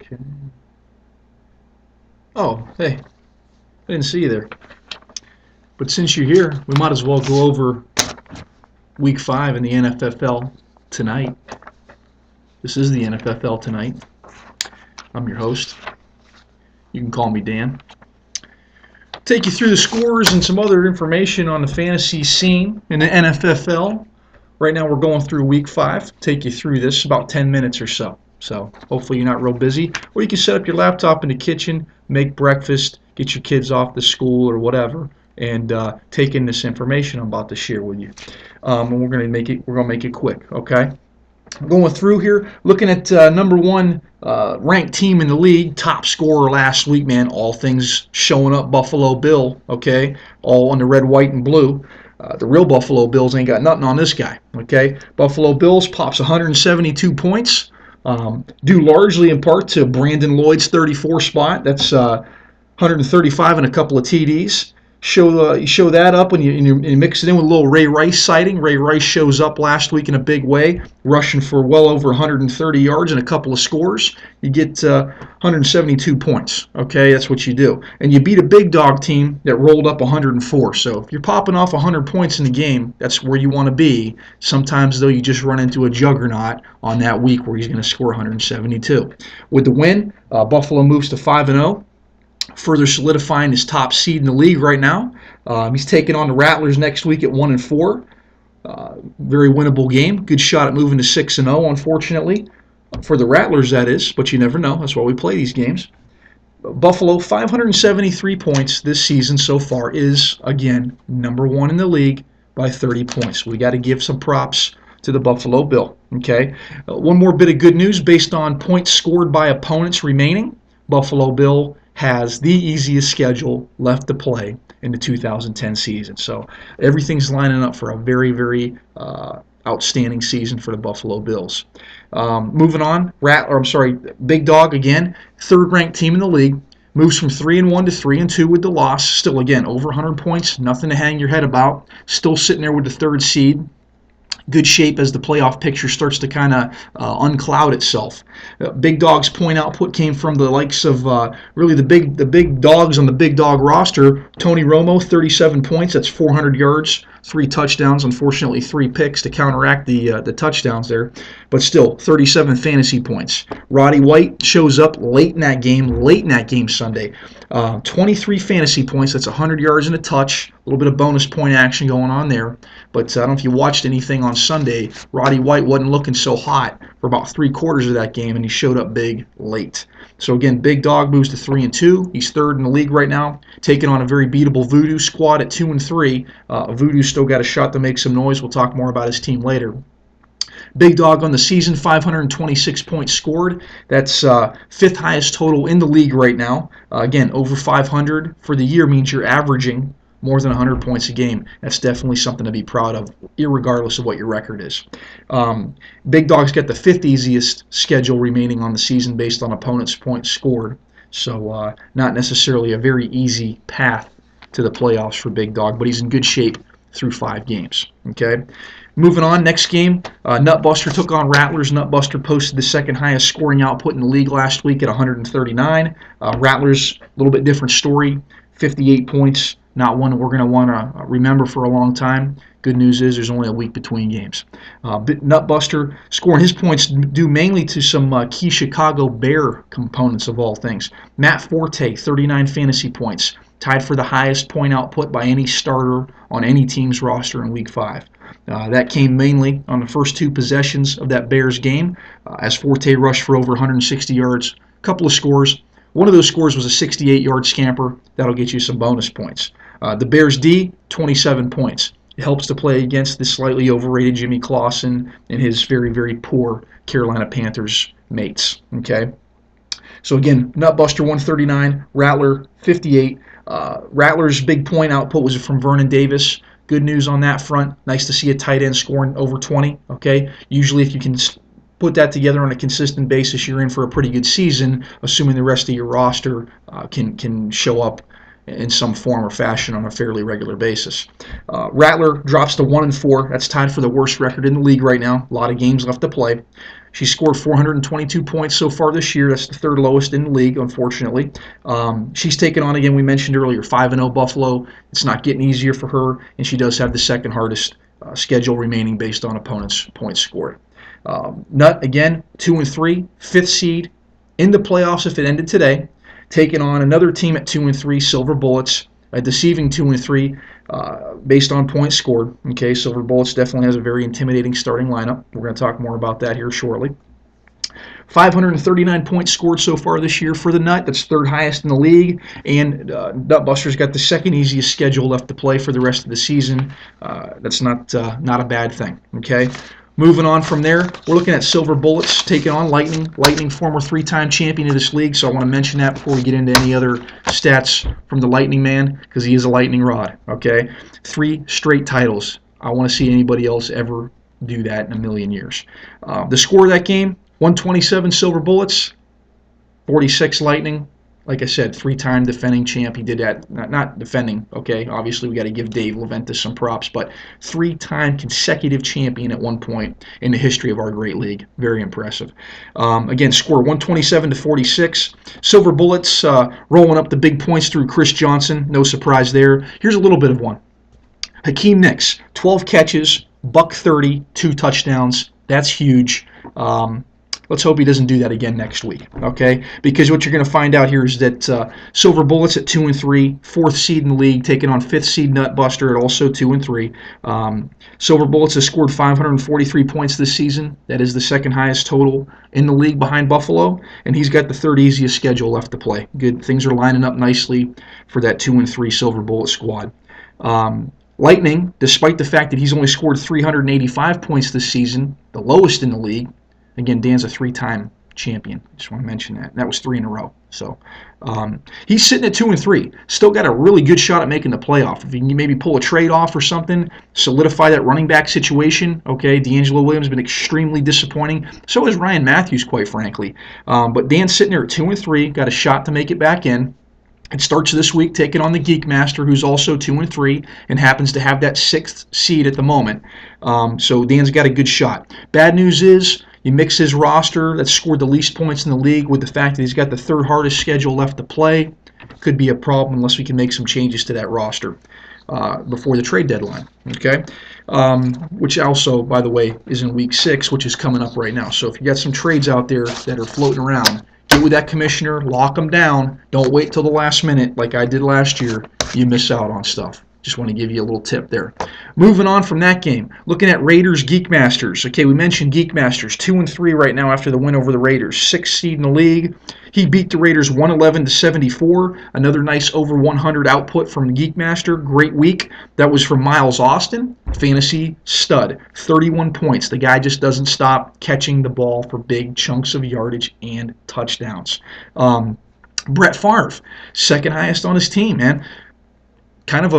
Okay. Oh, hey, I didn't see you there. But since you're here, we might as well go over Week 5 in the NFFL tonight. This is the NFFL Tonight. I'm your host. You can call me Dan. Take you through the scores and some other information on the fantasy scene in the NFFL. Right now we're going through Week 5. Take you through this about 10 minutes or so. So hopefully you're not real busy. Or you can set up your laptop in the kitchen, make breakfast, get your kids off to school or whatever, and take in this information I'm about to share with you. And we're gonna make it quick, okay? Going through here, looking at number one ranked team in the league, top scorer last week, man. All things showing up, Buffalo Bill, okay? All on the red, white, and blue. The real Buffalo Bills ain't got nothing on this guy, okay? Buffalo Bills pops 172 points, due largely in part to Brandon Lloyd's 34 spot. That's 135 and a couple of TDs. You show that up when you mix it in with a little Ray Rice sighting. Ray Rice shows up last week in a big way, rushing for well over 130 yards and a couple of scores. You get 172 points. Okay, that's what you do. And you beat a big dog team that rolled up 104. So if you're popping off 100 points in the game, that's where you want to be. Sometimes, though, you just run into a juggernaut on that week where he's going to score 172. With the win, Buffalo moves to 5-0. Further solidifying his top seed in the league right now. He's taking on the Rattlers next week at 1-4. Very winnable game. Good shot at moving to 6-0, unfortunately. For the Rattlers, that is, but you never know. That's why we play these games. Buffalo, 573 points this season so far, is, again, number one in the league by 30 points. We got to give some props to the Buffalo Bill. Okay. One more bit of good news based on points scored by opponents remaining. Buffalo Bill has the easiest schedule left to play in the 2010 season. So everything's lining up for a very, very outstanding season for the Buffalo Bills. Moving on, Big Dog again, third-ranked team in the league, moves from 3-1 to 3-2 with the loss. Still, again, over 100 points, nothing to hang your head about. Still sitting there with the third seed. Good shape as the playoff picture starts to kind of uncloud itself. Big Dog's point output came from the likes of really the big dogs on the Big Dog roster. Tony Romo, 37 points. That's 400 yards, 3 touchdowns. Unfortunately, 3 picks to counteract the touchdowns there. But still, 37 fantasy points. Roddy White shows up late in that game Sunday. 23 fantasy points. That's 100 yards and a touch. A little bit of bonus point action going on there. But I don't know if you watched anything on Sunday. Roddy White wasn't looking so hot for about 3/4 of that game, and he showed up big late. So again, Big Dog moves to 3-2. He's third in the league right now, taking on a very beatable Voodoo squad at 2-3. Voodoo's still got a shot to make some noise. We'll talk more about his team later. Big Dog on the season, 526 points scored. That's fifth highest total in the league right now. Again, over 500 for the year means you're averaging more than 100 points a game. That's definitely something to be proud of, irregardless of what your record is. Big Dog's got the 5th easiest schedule remaining on the season based on opponents' points scored. So not necessarily a very easy path to the playoffs for Big Dog, but he's in good shape through 5 games. Okay. Moving on, next game, Nutbuster took on Rattlers. Nutbuster posted the 2nd highest scoring output in the league last week at 139. Rattlers, a little bit different story, 58 points. Not one we're going to want to remember for a long time. Good news is there's only a week between games. Nutbuster scoring his points due mainly to some key Chicago Bear components of all things. Matt Forte, 39 fantasy points, tied for the highest point output by any starter on any team's roster in Week 5. That came mainly on the first 2 possessions of that Bears game, as Forte rushed for over 160 yards, a couple of scores. One of those scores was a 68-yard scamper. That'll get you some bonus points. The Bears D, 27 points. It helps to play against the slightly overrated Jimmy Clausen and his very, very poor Carolina Panthers mates. Okay. So again, Nutbuster 139, Rattler 58. Rattler's big point output was from Vernon Davis. Good news on that front. Nice to see a tight end scoring over 20. Okay. Usually, if you can put that together on a consistent basis, you're in for a pretty good season, assuming the rest of your roster can show up in some form or fashion on a fairly regular basis. Rattler drops to 1-4. That's tied for the worst record in the league right now. A lot of games left to play. She scored 422 points so far this year. That's the third lowest in the league, unfortunately. She's taken on, again, we mentioned earlier, 5-0 Buffalo. It's not getting easier for her, and she does have the second hardest schedule remaining based on opponents' points scored. Nutt, again, 2-3, fifth seed in the playoffs if it ended today, taking on another team at 2-3, Silver Bullets, a deceiving 2-3 based on points scored. Okay, Silver Bullets definitely has a very intimidating starting lineup. We're going to talk more about that here shortly. 539 points scored so far this year for the Nut. That's third highest in the league. And Nutbusters got the second easiest schedule left to play for the rest of the season. That's not a bad thing. Okay. Moving on from there, we're looking at Silver Bullets taking on Lightning. Lightning, former three-time champion of this league, so I want to mention that before we get into any other stats from the Lightning man, because he is a lightning rod, okay? 3 straight titles. I want to see anybody else ever do that in a million years. The score of that game, 127 Silver Bullets, 46 Lightning. Like I said, 3-time defending champ. He did that, not defending, okay? Obviously, we got to give Dave Leventis some props, but 3-time consecutive champion at one point in the history of our great league. Very impressive. Again, score 127 to 46. Silver Bullets rolling up the big points through Chris Johnson. No surprise there. Here's a little bit of one. Hakeem Nicks, 12 catches, $130, 2 touchdowns. That's huge. Let's hope he doesn't do that again next week, okay? Because what you're going to find out here is that Silver Bullets at 2-3, 4th seed in the league, taking on 5th seed Nutbuster at also 2-3. Silver Bullets has scored 543 points this season. That is the second highest total in the league behind Buffalo, and he's got the third easiest schedule left to play. Good, things are lining up nicely for that 2-3 Silver Bullet squad. Lightning, despite the fact that he's only scored 385 points this season, the lowest in the league. Again, Dan's a 3-time champion. Just want to mention that. That was 3 in a row. So he's sitting at 2-3. Still got a really good shot at making the playoff. If he can maybe pull a trade off or something, solidify that running back situation. Okay, D'Angelo Williams has been extremely disappointing. So is Ryan Matthews, quite frankly. But Dan's sitting there at 2-3. Got a shot to make it back in. It starts this week taking on the Geek Master, who's also 2-3 and happens to have that 6th seed at the moment. So Dan's got a good shot. Bad news is, you mix his roster that's scored the least points in the league with the fact that he's got the third hardest schedule left to play. Could be a problem unless we can make some changes to that roster before the trade deadline. Okay, which also, by the way, is in week 6, which is coming up right now. So if you got some trades out there that are floating around, get with that commissioner, lock them down. Don't wait till the last minute like I did last year. You miss out on stuff. Just want to give you a little tip there. Moving on from that game, looking at Raiders Geek Masters. Okay, we mentioned Geek Masters, 2-3 right now after the win over the Raiders, 6th seed in the league. He beat the Raiders 111 to 74. Another nice over 100 output from Geek Master. Great week. That was from Miles Austin, fantasy stud, 31 points. The guy just doesn't stop catching the ball for big chunks of yardage and touchdowns. Brett Favre, second highest on his team, man. Kind of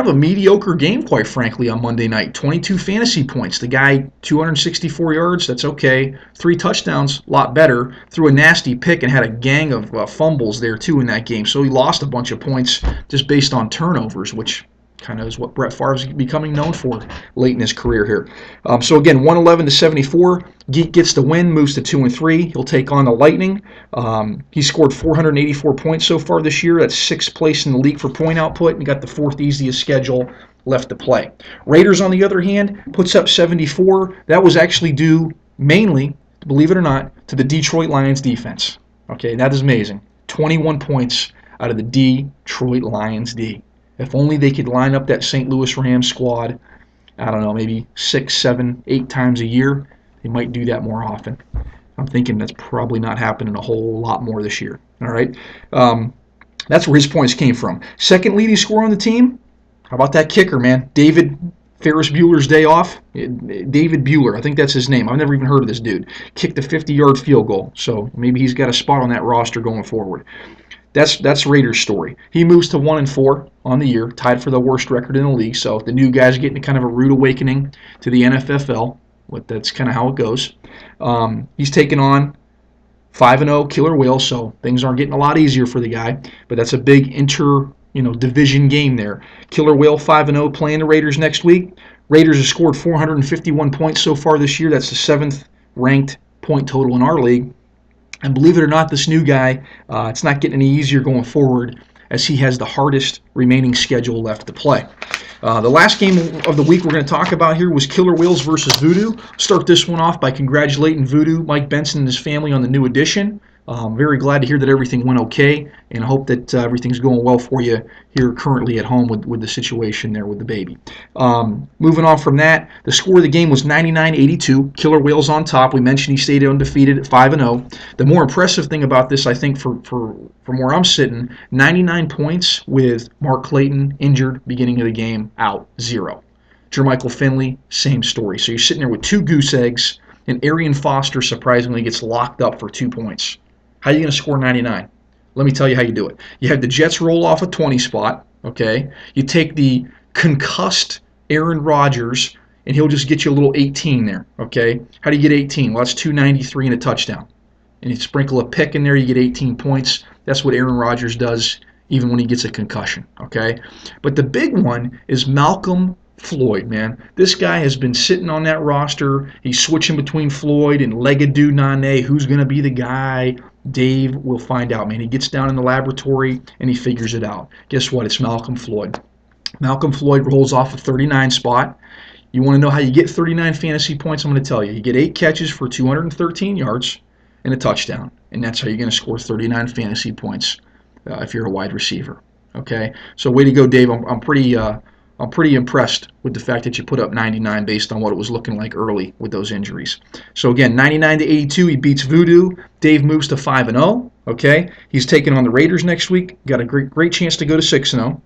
a mediocre game, quite frankly, on Monday night. 22 fantasy points. The guy, 264 yards, that's okay. 3 touchdowns, a lot better. Threw a nasty pick and had a gang of fumbles there, too, in that game. So he lost a bunch of points just based on turnovers, which kind of is what Brett Favre is becoming known for late in his career here. So again, 111 to 74. Geek gets the win, moves to 2-3. He'll take on the Lightning. He scored 484 points so far this year. That's 6th place in the league for point output, and got the 4th easiest schedule left to play. Raiders, on the other hand, puts up 74. That was actually due mainly, believe it or not, to the Detroit Lions defense. Okay, that is amazing. 21 points out of the Detroit Lions D. If only they could line up that St. Louis Rams squad, I don't know, maybe 6, 7, 8 times a year, they might do that more often. I'm thinking that's probably not happening a whole lot more this year. All right, that's where his points came from. Second leading scorer on the team, how about that kicker, man? David Ferris Bueller's Day Off. David Bueller, I think that's his name. I've never even heard of this dude. Kicked a 50-yard field goal, so maybe he's got a spot on that roster going forward. That's Raiders' story. He moves to 1-4 on the year, tied for the worst record in the league. So the new guy's getting kind of a rude awakening to the NFFL. That's kind of how it goes. He's taking on 5-0 Killer Whale, so things aren't getting a lot easier for the guy. But that's a big division game there. Killer Whale 5-0 playing the Raiders next week. Raiders have scored 451 points so far this year. That's the 7th ranked point total in our league. And believe it or not, this new guy, it's not getting any easier going forward as he has the hardest remaining schedule left to play. The last game of the week we're going to talk about here was Killer Whales versus Voodoo. Start this one off by congratulating Voodoo, Mike Benson, and his family on the new addition. Very glad to hear that everything went okay, and I hope that everything's going well for you here currently at home with the situation there with the baby. Moving on from that, the score of the game was 99-82. Killer Whales on top. We mentioned he stayed undefeated at 5-0. The more impressive thing about this, I think, from where I'm sitting, 99 points with Mark Clayton injured beginning of the game, out, 0. Jermichael Finley, same story. So you're sitting there with 2 goose eggs, and Arian Foster surprisingly gets locked up for 2 points. How are you going to score 99? Let me tell you how you do it. You have the Jets roll off a 20 spot, okay? You take the concussed Aaron Rodgers, and he'll just get you a little 18 there, okay? How do you get 18? Well, that's 293 and a touchdown. And you sprinkle a pick in there, you get 18 points. That's what Aaron Rodgers does even when he gets a concussion, okay? But the big one is Malcolm Floyd, man. This guy has been sitting on that roster. He's switching between Floyd and Legadou Nane. Who's going to be the guy? Dave will find out, man. He gets down in the laboratory and he figures it out. Guess what? It's Malcolm Floyd. Malcolm Floyd rolls off a 39 spot. You want to know how you get 39 fantasy points? I'm going to tell you. You get 8 catches for 213 yards and a touchdown. And that's how you're going to score 39 fantasy points if you're a wide receiver. Okay? So way to go, Dave. I'm pretty impressed with the fact that you put up 99 based on what it was looking like early with those injuries. So again, 99-82, he beats Voodoo. Dave moves to 5-0. Okay, he's taking on the Raiders next week. Got a great chance to go to 6-0.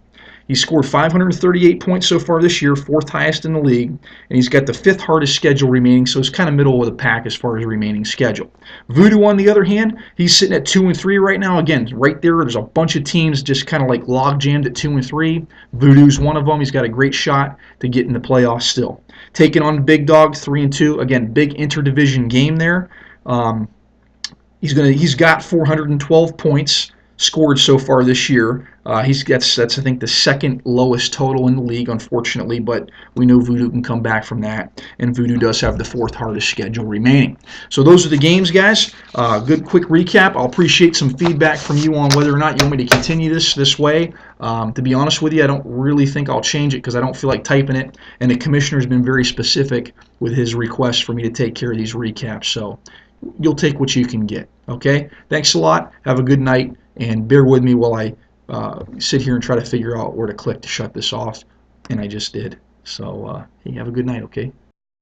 He scored 538 points so far this year, 4th highest in the league, and he's got the 5th hardest schedule remaining, so it's kind of middle of the pack as far as remaining schedule. Voodoo, on the other hand, he's sitting at 2-3 right now. Again, right there's a bunch of teams just kind of like log jammed at 2-3. Voodoo's one of them. He's got a great shot to get in the playoffs still. Taking on the big dog, 3-2. Again, big interdivision game there. He's got 412 points scored so far this year. That's I think the 2nd lowest total in the league, unfortunately, but we know Voodoo can come back from that, and Voodoo does have the 4th hardest schedule remaining. So those are the games, guys. Good quick recap. I'll appreciate some feedback from you on whether or not you want me to continue this way. To be honest with you, I don't really think I'll change it because I don't feel like typing it, and the commissioner's been very specific with his request for me to take care of these recaps, so you'll take what you can get. Okay? Thanks a lot. Have a good night. And bear with me while I sit here and try to figure out where to click to shut this off. And I just did. So, hey, have a good night, okay?